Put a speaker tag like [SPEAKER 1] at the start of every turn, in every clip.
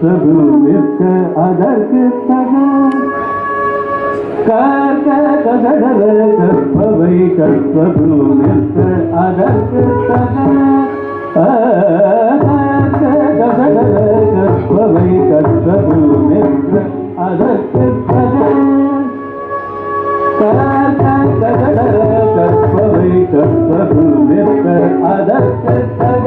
[SPEAKER 1] கற்றது நிற்க அதற்கு தக கசடர கற்பவை கற்றது நிற்க அதற்கு தக கசடர கற்பவை கற்றது நிற்க அதற்கு தக கசடர கற்பவை கற்றது நிற்க அதற்கு தக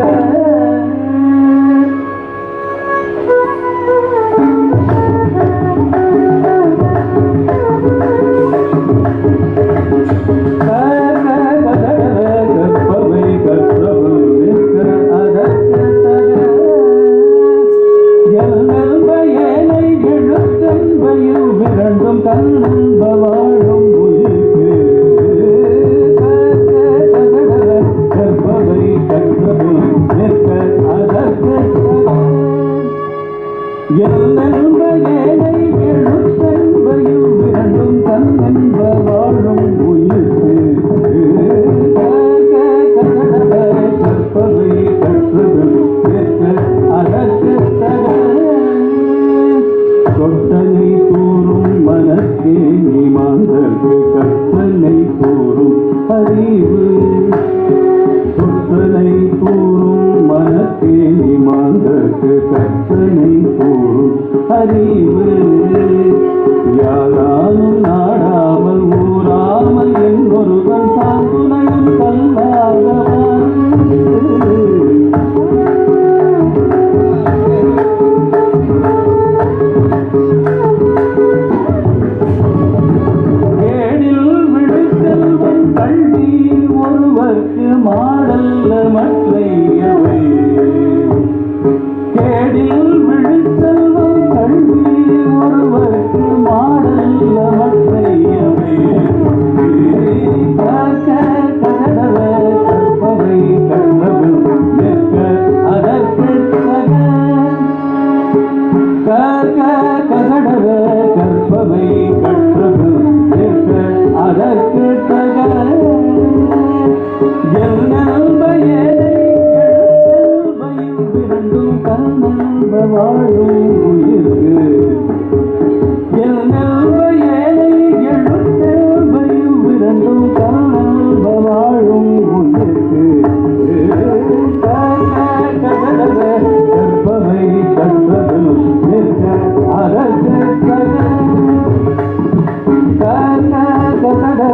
[SPEAKER 1] வாழும் உயிர்க்கு கற்பவை கற்பது நிற்க அதற்கு ஏனை எழுத்தென்பையும் இரண்டும் கண்ணென்ப வாழும் உயிர்க்கு கற்பவை கற்பது நிற்க அதற்கு தொட்டனை கூறும் மனக்கே நீ மாந்தற்கு கற்பனை கூறும் அறிவு தொட்டனை கூறும் மனக்கே நீ மாந்தற்கு கற்பனை கூறும் அறிவு யாராலும் நாடாமல் ஊராமல் என்னொருவன் சாந்துணையும் கல்லாதவன் ஒருவர்க்கு மாடல்ல மற்றையவை கேடில் விழுத்தல்வம் கல்வி ஒருவர்க்கு மாடல்ல மற்றையவை கசடர கற்பவை கற்பது நிற்க அதற்கு கசடர கற்பவை கற்பது நிற்க அதற்கு வாழும் உயிர்க்கு எழுத்தெல்பையும் இரண்டும் கண்ணன்ப வாழும் உயிர்க்கு கற்பவை கற்பது நிற்க அதற்கு கசடர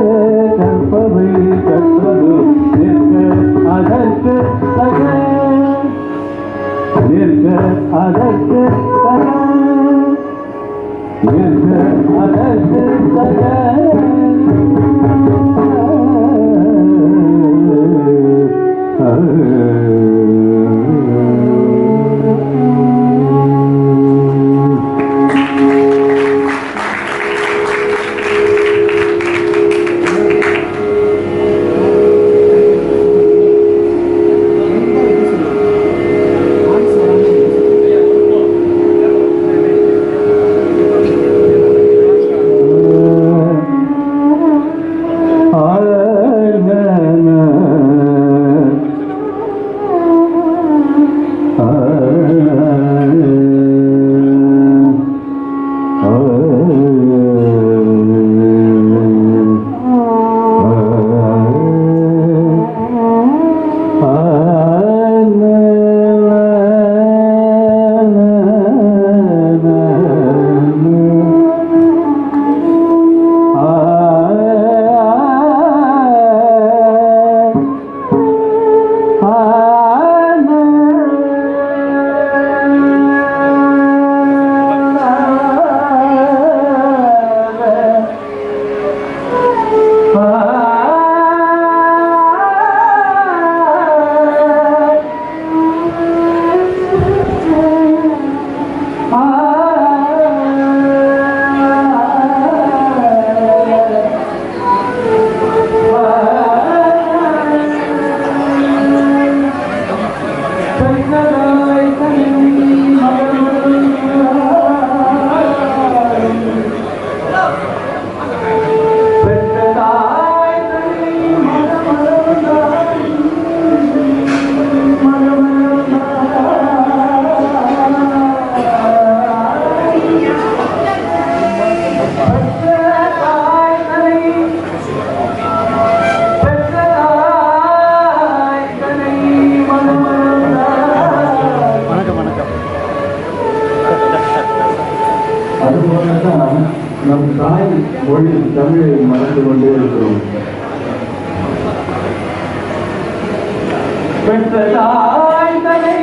[SPEAKER 1] கற்பவை கற்பது நிற்க அதற்கு நிற்க அதற்கு மொழி தமிழை மறந்து கொண்டே இருக்கிறோம். பெற்ற தாய் தனை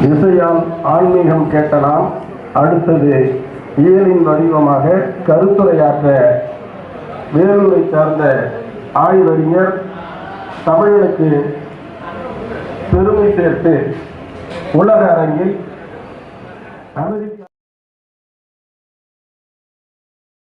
[SPEAKER 2] இசையால் ஆன்மீகம் கேட்டலாம். அடுத்தது இயலின் வடிவமாக கருத்துரையாற்ற வேலூரை சார்ந்த ஆய்வறிஞர் தமிழனுக்கு பெருமை சேர்த்து உலக அரங்கில் அமெரிக்க